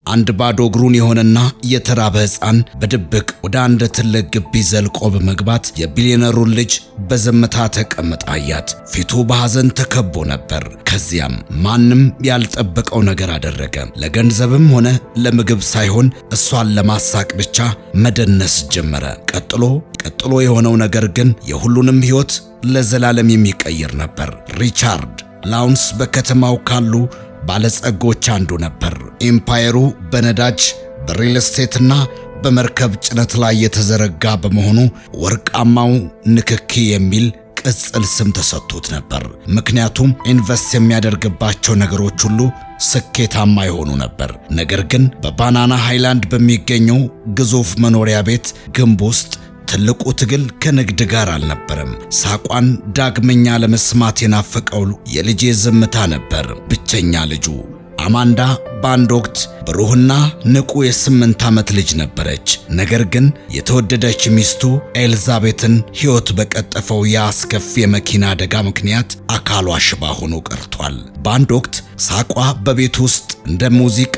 አንድ ባዶ እግሩን የሆነና የተራበ ሕፃን በድብቅ ወደ አንድ ትልቅ ግቢ ዘልቆ በመግባት የቢሊዮነሩን ልጅ በዝምታ ተቀምጣ አያት። ፊቱ በሐዘን ተከቦ ነበር። ከዚያም ማንም ያልጠበቀው ነገር አደረገ። ለገንዘብም ሆነ ለምግብ ሳይሆን እሷን ለማሳቅ ብቻ መደነስ ጀመረ። ቀጥሎ የሆነው ነገር ግን የሁሉንም ሕይወት ለዘላለም የሚቀይር ነበር። ሪቻርድ ላውንስ በከተማው ካሉ ባለጸጎች አንዱ ነበር። ኤምፓየሩ በነዳጅ በሪል ስቴትና በመርከብ ጭነት ላይ የተዘረጋ በመሆኑ ወርቃማው ንክኪ የሚል ቅጽል ስም ተሰጥቶት ነበር። ምክንያቱም ኢንቨስት የሚያደርግባቸው ነገሮች ሁሉ ስኬታማ የሆኑ ነበር። ነገር ግን በባናና ሃይላንድ በሚገኘው ግዙፍ መኖሪያ ቤት ግንብ ውስጥ ትልቁ ትግል ከንግድ ጋር አልነበረም። ሳቋን ዳግመኛ ለመስማት የናፈቀው የልጄ ዝምታ ነበር። ብቸኛ ልጁ አማንዳ በአንድ ወቅት ብሩህና ንቁ የ8 ዓመት ልጅ ነበረች። ነገር ግን የተወደደች ሚስቱ ኤልዛቤትን ሕይወት በቀጠፈው የአስከፊ የመኪና አደጋ ምክንያት አካሏ ሽባ ሆኖ ቀርቷል። በአንድ ወቅት ሳቋ በቤት ውስጥ እንደ ሙዚቃ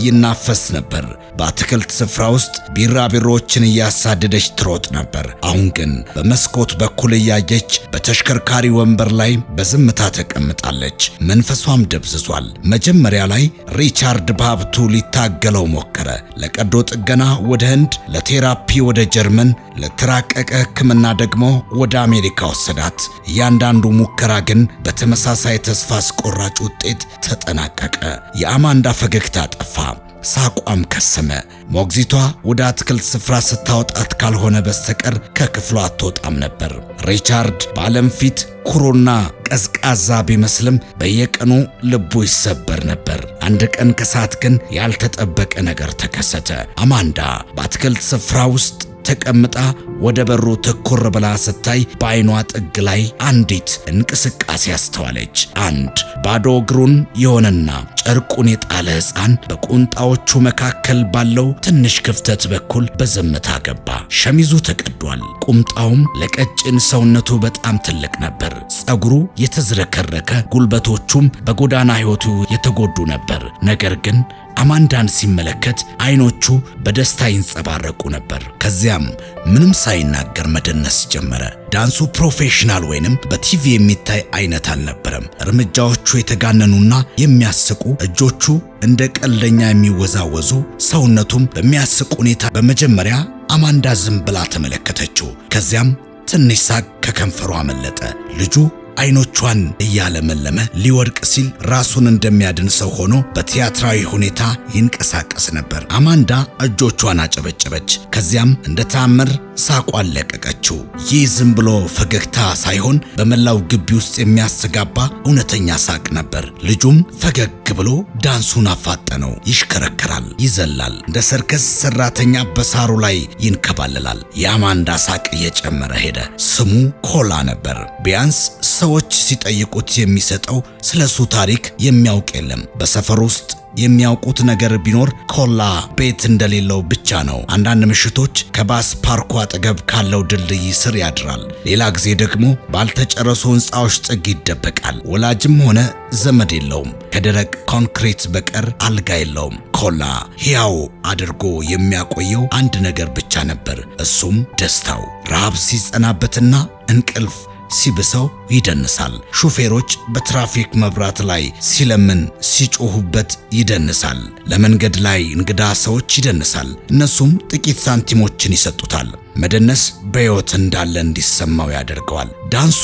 ይናፈስ ነበር። በአትክልት ስፍራ ውስጥ ቢራቢሮችን እያሳደደች ትሮጥ ነበር። አሁን ግን በመስኮት በኩል እያየች በተሽከርካሪ ወንበር ላይ በዝምታ ተቀምጣለች። መንፈሷም ደብዝዟል። መጀመሪያ ላይ ሪቻርድ በሀብቱ ሊታገለው ሞከረ። ለቀዶ ጥገና ወደ ህንድ፣ ለቴራፒ ወደ ጀርመን፣ ለተራቀቀ ሕክምና ደግሞ ወደ አሜሪካ ወሰዳት። እያንዳንዱ ሙከራ ግን በተመሳሳይ ተስፋ አስቆራጭ ውጤት ተጠናቀቀ። የአማንዳ ፈገግታ ጠፋ፣ ሳቋም ከሰመ። ሞግዚቷ ወደ አትክልት ስፍራ ስታወጣት ካልሆነ በስተቀር ከክፍሏ አትወጣም ነበር። ሪቻርድ በዓለም ፊት ኩሩና ቀዝቃዛ ቢመስልም በየቀኑ ልቡ ይሰበር ነበር። አንድ ቀን ከሰዓት ግን ያልተጠበቀ ነገር ተከሰተ። አማንዳ በአትክልት ስፍራ ውስጥ ተቀምጣ ወደ በሩ ትኩር ብላ ስታይ በዓይኗ ጥግ ላይ አንዲት እንቅስቃሴ አስተዋለች። አንድ ባዶ እግሩን የሆነና ጨርቁን የጣለ ሕፃን በቁንጣዎቹ መካከል ባለው ትንሽ ክፍተት በኩል በዝምታ ገባ። ሸሚዙ ተቀዷል። ቁምጣውም ለቀጭን ሰውነቱ በጣም ትልቅ ነበር። ጸጉሩ የተዝረከረከ፣ ጉልበቶቹም በጎዳና ሕይወቱ የተጎዱ ነበር። ነገር ግን አማንዳን ሲመለከት አይኖቹ በደስታ ይንጸባረቁ ነበር። ከዚያም ምንም ሳይናገር መደነስ ጀመረ። ዳንሱ ፕሮፌሽናል ወይንም በቲቪ የሚታይ አይነት አልነበረም። እርምጃዎቹ የተጋነኑና የሚያስቁ፣ እጆቹ እንደ ቀልደኛ የሚወዛወዙ፣ ሰውነቱም በሚያስቅ ሁኔታ። በመጀመሪያ አማንዳ ዝም ብላ ተመለከተችው። ከዚያም ትንሽ ሳቅ ከከንፈሯ አመለጠ። ልጁ አይኖቿን እያለመለመ ሊወድቅ ሲል ራሱን እንደሚያድን ሰው ሆኖ በቲያትራዊ ሁኔታ ይንቀሳቀስ ነበር። አማንዳ እጆቿን አጨበጨበች። ከዚያም እንደ ተአምር ሳቋን ለቀቀችው። ይህ ዝም ብሎ ፈገግታ ሳይሆን በመላው ግቢ ውስጥ የሚያስተጋባ እውነተኛ ሳቅ ነበር። ልጁም ፈገግ ብሎ ዳንሱን አፋጠነው። ይሽከረከራል፣ ይዘላል፣ እንደ ሰርከስ ሰራተኛ በሳሩ ላይ ይንከባለላል። የአማንዳ ሳቅ እየጨመረ ሄደ። ስሙ ኮላ ነበር። ቢያንስ ሰዎች ሲጠይቁት የሚሰጠው ስለሱ ታሪክ የሚያውቅ የለም። በሰፈር ውስጥ የሚያውቁት ነገር ቢኖር ኮላ ቤት እንደሌለው ብቻ ነው። አንዳንድ ምሽቶች ከባስ ፓርኩ አጠገብ ካለው ድልድይ ስር ያድራል። ሌላ ጊዜ ደግሞ ባልተጨረሱ ሕንፃዎች ጥግ ይደበቃል። ወላጅም ሆነ ዘመድ የለውም። ከደረቅ ኮንክሪት በቀር አልጋ የለውም። ኮላ ሕያው አድርጎ የሚያቆየው አንድ ነገር ብቻ ነበር። እሱም ደስታው። ረሃብ ሲጸናበትና እንቅልፍ ሲብሰው ይደንሳል። ሹፌሮች በትራፊክ መብራት ላይ ሲለምን ሲጮሁበት ይደንሳል። ለመንገድ ላይ እንግዳ ሰዎች ይደንሳል። እነሱም ጥቂት ሳንቲሞችን ይሰጡታል። መደነስ በሕይወት እንዳለ እንዲሰማው ያደርገዋል። ዳንሱ፣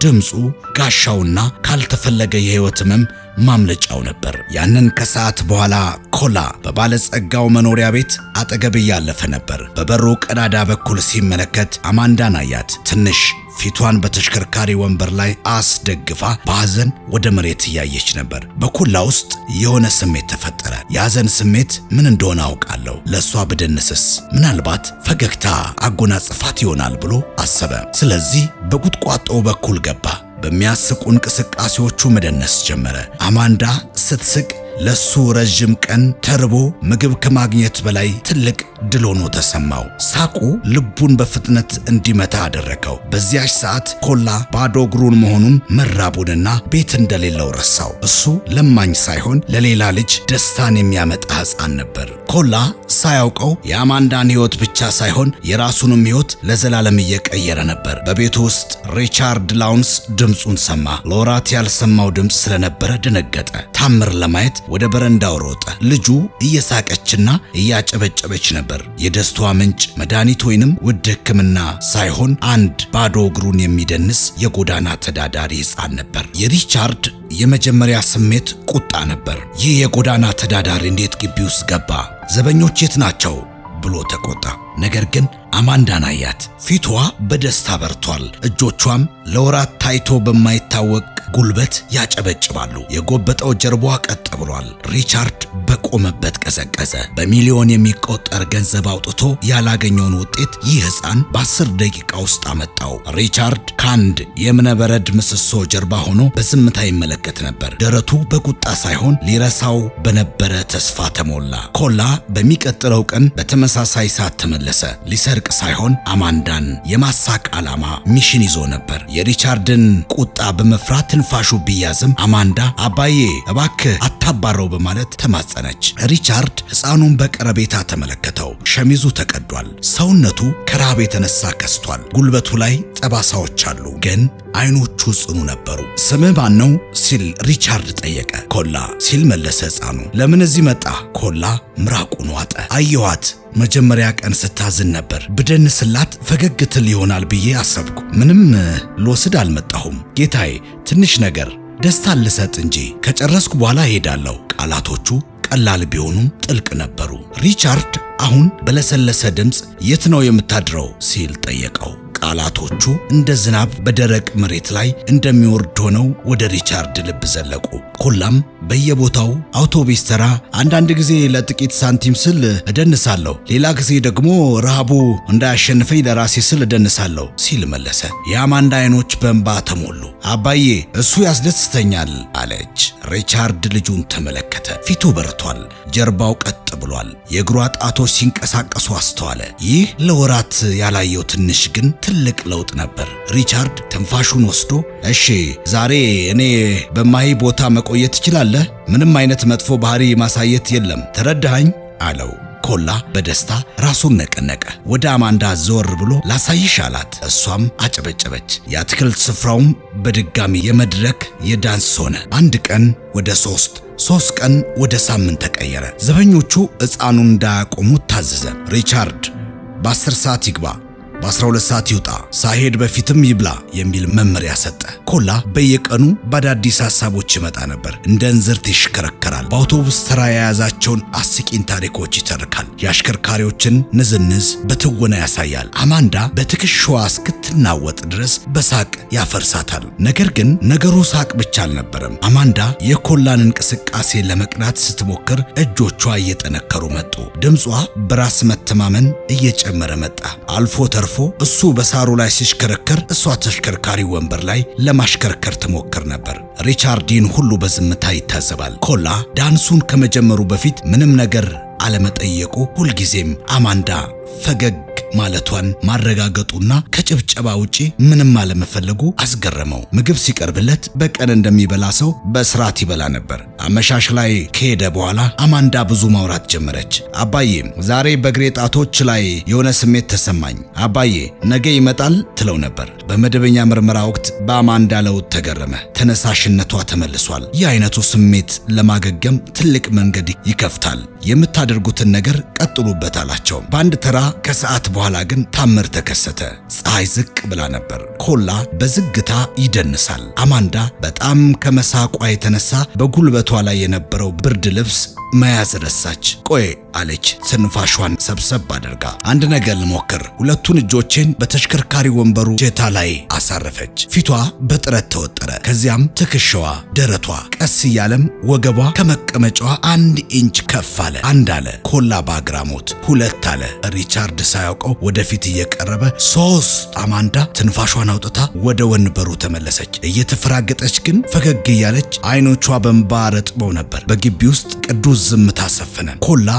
ድምፁ፣ ጋሻውና ካልተፈለገ የሕይወት ሕመም ማምለጫው ነበር። ያንን ከሰዓት በኋላ ኮላ በባለጸጋው መኖሪያ ቤት አጠገብ እያለፈ ነበር። በበሩ ቀዳዳ በኩል ሲመለከት አማንዳን አያት። ትንሽ ፊቷን በተሽከርካሪ ወንበር ላይ አስደግፋ በሐዘን ወደ መሬት እያየች ነበር። በኮላ ውስጥ የሆነ ስሜት ተፈጠረ። የሐዘን ስሜት ምን እንደሆነ አውቃለሁ። ለሷ ብደንስስ ምናልባት ፈገግታ አጎናጽፋት ይሆናል ብሎ አሰበ። ስለዚህ በቁጥቋጦው በኩል ገባ። በሚያስቁ እንቅስቃሴዎቹ መደነስ ጀመረ። አማንዳ ስትስቅ ለሱ ረጅም ቀን ተርቦ ምግብ ከማግኘት በላይ ትልቅ ድል ሆኖ ተሰማው። ሳቁ ልቡን በፍጥነት እንዲመታ አደረገው። በዚያች ሰዓት ኮላ ባዶ እግሩን መሆኑን መራቡንና ቤት እንደሌለው ረሳው። እሱ ለማኝ ሳይሆን ለሌላ ልጅ ደስታን የሚያመጣ ሕፃን ነበር። ኮላ ሳያውቀው የአማንዳን ሕይወት ብቻ ሳይሆን የራሱንም ሕይወት ለዘላለም እየቀየረ ነበር። በቤቱ ውስጥ ሪቻርድ ላውንስ ድምፁን ሰማ። ለወራት ያልሰማው ድምፅ ስለነበረ ደነገጠ። ታምር ለማየት ወደ በረንዳው ሮጠ። ልጁ እየሳቀችና እያጨበጨበች ነበር። የደስታዋ ምንጭ መድኃኒት ወይንም ውድ ሕክምና ሳይሆን አንድ ባዶ እግሩን የሚደንስ የጎዳና ተዳዳሪ ሕፃን ነበር። የሪቻርድ የመጀመሪያ ስሜት ቁጣ ነበር። ይህ የጎዳና ተዳዳሪ እንዴት ግቢ ውስጥ ገባ? ዘበኞች የት ናቸው ብሎ ተቆጣ። ነገር ግን አማንዳን አያት። ፊቷ በደስታ በርቷል። እጆቿም ለወራት ታይቶ በማይታወቅ ጉልበት ያጨበጭባሉ። የጎበጠው ጀርባዋ ቀጥ ብሏል። ሪቻርድ በቆመበት ቀዘቀዘ። በሚሊዮን የሚቆጠር ገንዘብ አውጥቶ ያላገኘውን ውጤት ይህ ሕፃን በ10 ደቂቃ ውስጥ አመጣው። ሪቻርድ ከአንድ የእብነበረድ ምሰሶ ጀርባ ሆኖ በዝምታ ይመለከት ነበር። ደረቱ በቁጣ ሳይሆን ሊረሳው በነበረ ተስፋ ተሞላ። ኮላ በሚቀጥለው ቀን በተመሳሳይ ሰዓት ተመለሰ። ሊሰርቅ ሳይሆን አማንዳን የማሳቅ ዓላማ ሚሽን ይዞ ነበር። የሪቻርድን ቁጣ በመፍራት ትንፋሹ ቢያዝም አማንዳ አባዬ እባክህ አታባረው በማለት ተማጸነች። ሪቻርድ ሕፃኑን በቀረቤታ ተመለከተው። ሸሚዙ ተቀዷል። ሰውነቱ ከረሃብ የተነሳ ከስቷል። ጉልበቱ ላይ ጠባሳዎች አሉ፣ ግን አይኖቹ ጽኑ ነበሩ። ስምህ ማን ነው ሲል ሪቻርድ ጠየቀ። ኮላ ሲል መለሰ ሕፃኑ። ለምን እዚህ መጣ? ኮላ ምራቁን ዋጠ። አየኋት። መጀመሪያ ቀን ስታዝን ነበር። ብደንስላት ፈገግ ትል ይሆናል ብዬ አሰብኩ። ምንም ልወስድ አልመጣሁም ጌታዬ፣ ትንሽ ነገር ደስታ ልሰጥ እንጂ ከጨረስኩ በኋላ እሄዳለሁ። ቃላቶቹ ቀላል ቢሆኑም ጥልቅ ነበሩ። ሪቻርድ አሁን በለሰለሰ ድምፅ የት ነው የምታድረው ሲል ጠየቀው። ቃላቶቹ እንደ ዝናብ በደረቅ መሬት ላይ እንደሚወርድ ሆነው ወደ ሪቻርድ ልብ ዘለቁ። ኮላም በየቦታው አውቶቡስ ተራ፣ አንዳንድ ጊዜ ለጥቂት ሳንቲም ስል እደንሳለሁ፣ ሌላ ጊዜ ደግሞ ረሃቡ እንዳያሸንፈኝ ለራሴ ስል እደንሳለሁ ሲል መለሰ። የአማንዳ አይኖች በእንባ ተሞሉ። አባዬ እሱ ያስደስተኛል አለች። ሪቻርድ ልጁን ተመለከተ። ፊቱ በርቷል። ጀርባው ቀጥ ብሏል። የእግሯ ጣቶች ሲንቀሳቀሱ አስተዋለ። ይህ ለወራት ያላየው ትንሽ ግን ትልቅ ለውጥ ነበር። ሪቻርድ ትንፋሹን ወስዶ እሺ ዛሬ እኔ በማይ ቦታ መቆየት ትችላለህ? ምንም አይነት መጥፎ ባህሪ ማሳየት የለም፣ ተረዳኸኝ? አለው። ኮላ በደስታ ራሱን ነቀነቀ። ወደ አማንዳ ዘወር ብሎ ላሳይሽ አላት። እሷም አጨበጨበች። የአትክልት ስፍራውም በድጋሚ የመድረክ የዳንስ ሆነ። አንድ ቀን ወደ ሶስት ቀን ወደ ሳምንት ተቀየረ። ዘበኞቹ ሕፃኑን እንዳያቆሙት ታዘዘ። ሪቻርድ በ10 ሰዓት ይግባ፣ በ12 ሰዓት ይውጣ፣ ሳይሄድ በፊትም ይብላ የሚል መመሪያ ሰጠ። ኮላ በየቀኑ በአዳዲስ ሐሳቦች ይመጣ ነበር። እንደ እንዝርት ይሽከረከራል። በአውቶቡስ ተራ የያዛቸውን አስቂኝ ታሪኮች ይተርካል። የአሽከርካሪዎችን ንዝንዝ በትወና ያሳያል። አማንዳ በትከሻዋ እስክትናወጥ ድረስ በሳቅ ያፈርሳታል። ነገር ግን ነገሩ ሳቅ ብቻ አልነበረም። አማንዳ የኮላን እንቅስቃሴ ለመቅናት ስትሞክር እጆቿ እየጠነከሩ መጡ። ድምጿ በራስ መተማመን እየጨመረ መጣ። አልፎ ተርፎ እሱ በሳሩ ላይ ሲሽከረከር እሷ ተሽከርካሪ ወንበር ላይ ለማሽከርከር ትሞክር ነበር። ሪቻርድን ሁሉ በዝምታ ይታዘባል። ኮላ ዳንሱን ከመጀመሩ በፊት ምንም ነገር አለመጠየቁ፣ ሁልጊዜም አማንዳ ፈገግ ማለቷን ማረጋገጡና ከጭብጨባ ውጪ ምንም አለመፈለጉ አስገረመው። ምግብ ሲቀርብለት በቀን እንደሚበላ ሰው በስርዓት ይበላ ነበር። አመሻሽ ላይ ከሄደ በኋላ አማንዳ ብዙ ማውራት ጀመረች። አባዬ ዛሬ በእግሬ ጣቶች ላይ የሆነ ስሜት ተሰማኝ፣ አባዬ ነገ ይመጣል ትለው ነበር። በመደበኛ ምርመራ ወቅት በአማንዳ ለውጥ ተገረመ። ተነሳሽነቷ ተመልሷል። ይህ አይነቱ ስሜት ለማገገም ትልቅ መንገድ ይከፍታል። የምታደርጉትን ነገር ቀጥሉበት አላቸው። በአንድ ተራ ከሰዓት በኋላ ግን ታምር ተከሰተ። ፀሐይ ዝቅ ብላ ነበር። ኮላ በዝግታ ይደንሳል። አማንዳ በጣም ከመሳቋ የተነሳ በጉልበቷ ላይ የነበረው ብርድ ልብስ መያዝ ረሳች። ቆይ አለች ትንፋሿን ሰብሰብ አድርጋ። አንድ ነገር ልሞክር። ሁለቱን እጆቼን በተሽከርካሪ ወንበሩ እጀታ ላይ አሳረፈች። ፊቷ በጥረት ተወጠረ። ከዚያም ትከሻዋ፣ ደረቷ፣ ቀስ እያለም ወገቧ ከመቀመጫዋ 1 ኢንች ከፍ አለ። 1 አለ ኮላ በአግራሞት። 2 አለ ሪቻርድ ሳያውቀው ወደፊት እየቀረበ። 3 አማንዳ ትንፋሿን አውጥታ ወደ ወንበሩ ተመለሰች። እየተፈራገጠች ግን ፈገግ እያለች አይኖቿ በእንባ ረጥበው ነበር። በግቢ ውስጥ ቅዱስ ዝምታ ሰፈነ። ኮላ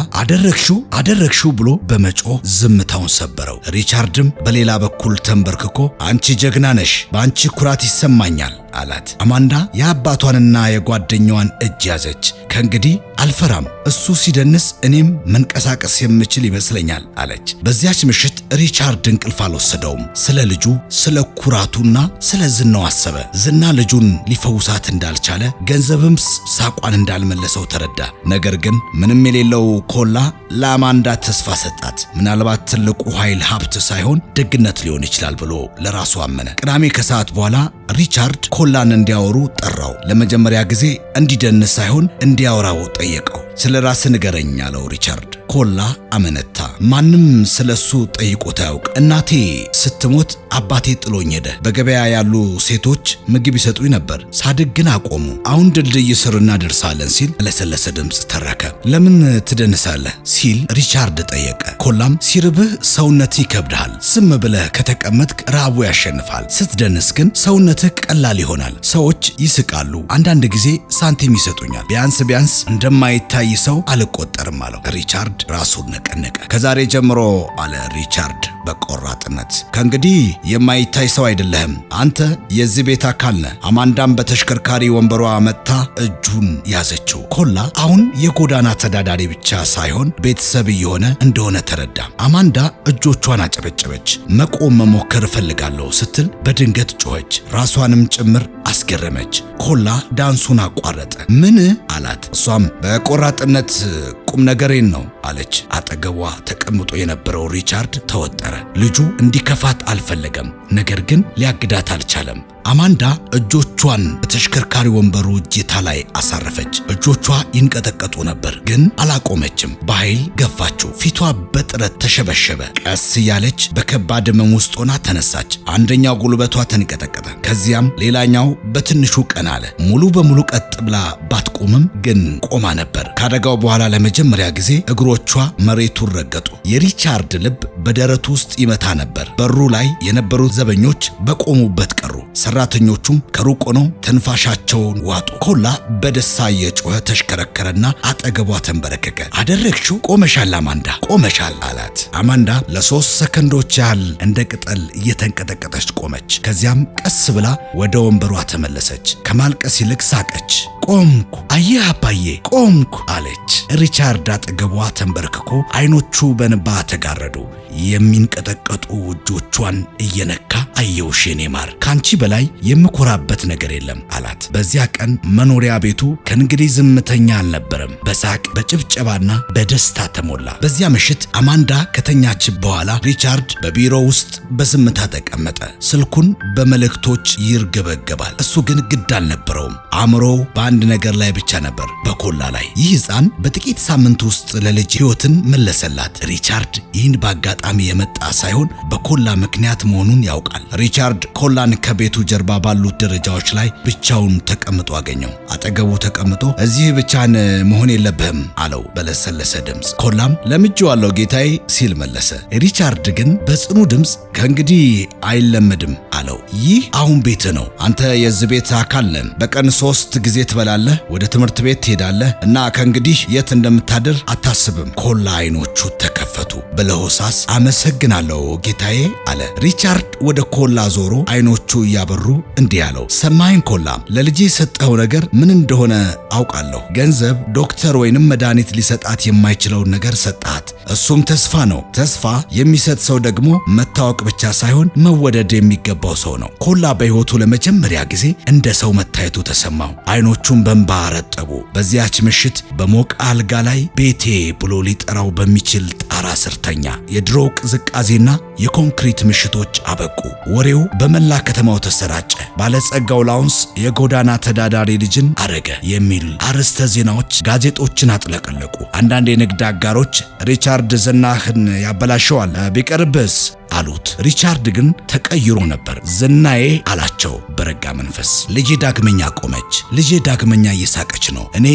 አደረግሽው ብሎ በመጮህ ዝምታውን ሰበረው። ሪቻርድም በሌላ በኩል ተንበርክኮ አንቺ ጀግና ነሽ፣ በአንቺ ኩራት ይሰማኛል አላት። አማንዳ የአባቷንና የጓደኛዋን እጅ ያዘች። ከእንግዲህ አልፈራም፣ እሱ ሲደንስ እኔም መንቀሳቀስ የምችል ይመስለኛል አለች። በዚያች ምሽት ሪቻርድ እንቅልፍ አልወሰደውም። ስለ ልጁ፣ ስለ ኩራቱና ስለ ዝናው አሰበ። ዝና ልጁን ሊፈውሳት እንዳልቻለ፣ ገንዘብም ሳቋን እንዳልመለሰው ተረዳ። ነገር ግን ምንም የሌለው ኮላ ለአማንዳ ተስፋ ሰጣት። ምናልባት ትልቁ ኃይል ሀብት ሳይሆን ደግነት ሊሆን ይችላል ብሎ ለራሱ አመነ። ቅዳሜ ከሰዓት በኋላ ሪቻርድ ኮላን እንዲያወሩ ጠራው። ለመጀመሪያ ጊዜ እንዲደንስ ሳይሆን እንዲያወራው ጠየቀው። ስለ ራስ ንገረኝ አለው ሪቻርድ። ኮላ አመነታ። ማንም ስለሱ ጠይቆት አያውቅ። እናቴ ስትሞት አባቴ ጥሎኝ ሄደ። በገበያ ያሉ ሴቶች ምግብ ይሰጡኝ ነበር። ሳድግ ግን አቆሙ። አሁን ድልድይ ስር እናደርሳለን ሲል ለሰለሰ ድምፅ ተረከ። ለምን ትደንሳለህ ሲል ሪቻርድ ጠየቀ። ኮላም ሲርብህ ሰውነት ይከብድሃል። ዝም ብለህ ከተቀመጥክ ረሃቡ ያሸንፋል። ስትደንስ ግን ሰውነትህ ቀላል ይሆናል። ሰዎች ይስቃሉ። አንዳንድ ጊዜ ሳንቲም ይሰጡኛል። ቢያንስ እንደማይታይ ሰው አልቆጠርም አለው። ሪቻርድ ራሱን ነቀነቀ። ከዛሬ ጀምሮ አለ ሪቻርድ በቆራጥነት፣ ከእንግዲህ የማይታይ ሰው አይደለህም። አንተ የዚህ ቤት አካል ነህ። አማንዳም በተሽከርካሪ ወንበሯ መጥታ እጁን ያዘችው። ኮላ አሁን የጎዳና ተዳዳሪ ብቻ ሳይሆን ቤተሰብ እየሆነ እንደሆነ ተረዳ። አማንዳ እጆቿን አጨበጨበች። መቆም መሞከር እፈልጋለሁ ስትል በድንገት ጮኸች። ራሷንም ጭምር አስገረመች። ኮላ ዳንሱን አቋረጠ። ምን አላት። እሷም በቆራጥነት ቁም ነገሬን ነው አለች። አጠገቧ ተቀምጦ የነበረው ሪቻርድ ተወጠረ። ልጁ እንዲከፋት አልፈለገም፣ ነገር ግን ሊያግዳት አልቻለም። አማንዳ እጆቿን በተሽከርካሪ ወንበሩ እጀታ ላይ አሳረፈች። እጆቿ ይንቀጠቀጡ ነበር፣ ግን አላቆመችም። በኃይል ገፋችው። ፊቷ በጥረት ተሸበሸበ። ቀስ እያለች በከባድ ሕመም ውስጥ ሆና ተነሳች። አንደኛው ጉልበቷ ተንቀጠቀጠ፣ ከዚያም ሌላኛው በትንሹ ቀና አለ። ሙሉ በሙሉ ቀጥ ብላ ባትቆምም ግን ቆማ ነበር። ካደጋው በኋላ ለመጀመሪያ ጊዜ እግሮቿ መሬቱን ረገጡ። የሪቻርድ ልብ በደረቱ ውስጥ ይመታ ነበር። በሩ ላይ የነበሩት ዘበኞች በቆሙበት ቀሩ። ሰራተኞቹም ከሩቅ ሆነው ትንፋሻቸውን ዋጡ። ኮላ በደስታ እየጮኸ ተሽከረከረና አጠገቧ ተንበረከከ። አደረግሽው፣ ቆመሻል አማንዳ፣ ቆመሻል አላት። አማንዳ ለ3 ሰከንዶች ያህል እንደ ቅጠል እየተንቀጠቀጠች ቆመች። ከዚያም ቀስ ብላ ወደ ወንበሯ ተመለሰች። ከማልቀስ ይልቅ ሳቀች። ቆምኩ፣ አየህ አባዬ፣ ቆምኩ አለች። ሪቻርድ አጠገቧ ተንበርክኮ አይኖቹ በንባ ተጋረዱ። የሚንቀጠቀጡ እጆቿን እየነካ አየውሽ የኔ ማር፣ ካንቺ በላይ የምኮራበት ነገር የለም አላት። በዚያ ቀን መኖሪያ ቤቱ ከእንግዲህ ዝምተኛ አልነበረም። በሳቅ በጭብጨባና በደስታ ተሞላ። በዚያ ምሽት አማንዳ ከተኛች በኋላ ሪቻርድ በቢሮ ውስጥ በዝምታ ተቀመጠ። ስልኩን በመልእክቶች ይርገበገባል። እሱ ግን ግድ አልነበረውም። አእምሮው በአንድ ነገር ላይ ብቻ ነበር፣ በኮላ ላይ። ይህ ሕፃን በጥቂት ሳምንት ውስጥ ለልጅ ሕይወትን መለሰላት። ሪቻርድ ይህን በአጋጣሚ የመጣ ሳይሆን በኮላ ምክንያት መሆኑን ያውቃል። ሪቻርድ ኮላን ከቤቱ ጀርባ ባሉት ደረጃዎች ላይ ብቻውን ተቀምጦ አገኘው። አጠገቡ ተቀምጦ እዚህ ብቻን መሆን የለብህም አለው በለሰለሰ ድምፅ። ኮላም ለምጄዋለሁ ጌታዬ ሲል መለሰ። ሪቻርድ ግን በጽኑ ድምፅ ከእንግዲህ አይለመድም አለው። ይህ አሁን ቤት ነው። አንተ የዚህ ቤት አካል ነህ። በቀን 3 ጊዜ ትበላለህ፣ ወደ ትምህርት ቤት ትሄዳለህ እና ከእንግዲህ የት እንደምታድር አታስብም። ኮላ አይኖቹ ተከፈቱ። በለሆሳስ አመሰግናለሁ ጌታዬ አለ። ሪቻርድ ወደ ኮላ ዞሮ አይኖቹ እያበሩ እንዲህ አለው፣ ሰማኸኝ ኮላ፣ ለልጄ የሰጠኸው ነገር ምን እንደሆነ አውቃለሁ። ገንዘብ፣ ዶክተር ወይንም መድኃኒት ሊሰጣት የማይችለውን ነገር ሰጣት። እሱም ተስፋ ነው። ተስፋ የሚሰጥ ሰው ደግሞ መታወቅ ብቻ ሳይሆን መወደድ የሚገባው ሰው ነው። ኮላ በሕይወቱ ለመጀመሪያ ጊዜ እንደ ሰው መታየቱ ተሰማው። አይኖቹን በእንባ ረጠቡ። በዚያች ምሽት በሞቀ አልጋ ላይ ቤቴ ብሎ ሊጠራው በሚችል ጣራ ስር ተኛ። የድሮ ቅዝቃዜና የኮንክሪት ምሽቶች አበቁ። ወሬው በመላ ከተማው ተሰራጨ። ባለጸጋው ላውንስ የጎዳና ተዳዳሪ ልጅን አረገ የሚል አርዕስተ ዜናዎች ጋዜጦችን አጥለቀለቁ። አንዳንድ የንግድ አጋሮች ሪቻርድ ዝናህን ያበላሸዋል ቢቀርብስ አሉት። ሪቻርድ ግን ተቀይሮ ነበር። ዝናዬ አላቸው በረጋ መንፈስ። ልጄ ዳግመኛ ቆመች። ልጄ ዳግመኛ እየሳቀች ነው። እኔ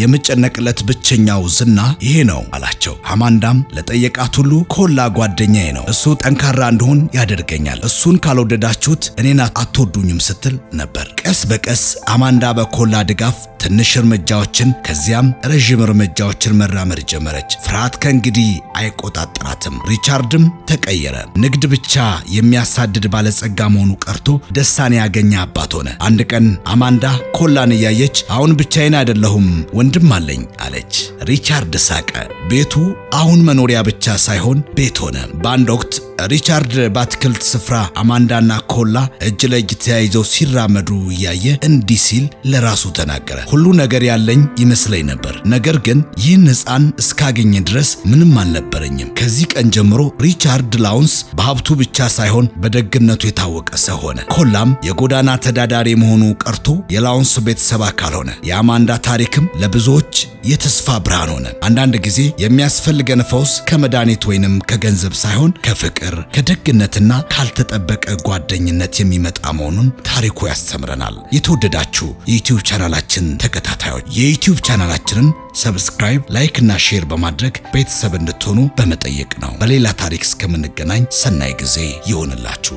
የምጨነቅለት ብቸኛው ዝና ይሄ ነው አላቸው። አማንዳም ለጠየቃት ሁሉ ኮላ ጓደኛዬ ነው፣ እሱ ጠንካራ እንደሆን ያደርገኛል፣ እሱን ካልወደዳችሁት እኔን አትወዱኝም ስትል ነበር። ቀስ በቀስ አማንዳ በኮላ ድጋፍ ትንሽ እርምጃዎችን ከዚያም ረዥም እርምጃዎችን መራመድ ጀመረች። ፍርሃት ከእንግዲህ አይቆጣጠራትም። ሪቻርድም ተቀየረ። ንግድ ብቻ የሚያሳድድ ባለጸጋ መሆኑ ቀርቶ ደስታን ያገኘ አባት ሆነ። አንድ ቀን አማንዳ ኮላን እያየች አሁን ብቻዬን አይደለሁም ወንድም አለኝ አለች። ሪቻርድ ሳቀ። ቤቱ አሁን መኖሪያ ብቻ ሳይሆን ቤት ሆነ። በአንድ ወቅት ሪቻርድ በአትክልት ስፍራ አማንዳና ኮላ እጅ ለእጅ ተያይዘው ሲራመዱ እያየ እንዲህ ሲል ለራሱ ተናገረ። ሁሉ ነገር ያለኝ ይመስለኝ ነበር፣ ነገር ግን ይህን ሕፃን እስካገኘ ድረስ ምንም አልነበረኝም። ከዚህ ቀን ጀምሮ ሪቻርድ ላውንስ በሀብቱ ብቻ ሳይሆን በደግነቱ የታወቀ ሰው ሆነ። ኮላም የጎዳና ተዳዳሪ መሆኑ ቀርቶ የላውንስ ቤተሰብ አካል ሆነ። የአማንዳ ታሪክም ለብዙዎች የተስፋ ብርሃን ሆነ። አንዳንድ ጊዜ የሚያስፈልገን ፈውስ ከመድኃኒት ወይንም ከገንዘብ ሳይሆን ከፍቅር፣ ከደግነትና ካልተጠበቀ ጓደኝነት የሚመጣ መሆኑን ታሪኩ ያስተምረናል። የተወደዳችሁ የዩቲዩብ ቻናላችን ተከታታዮች የዩቲዩብ ቻናላችንን ሰብስክራይብ፣ ላይክ እና ሼር በማድረግ ቤተሰብ እንድትሆኑ በመጠየቅ ነው። በሌላ ታሪክ እስከምንገናኝ ሰናይ ጊዜ ይሆንላችሁ።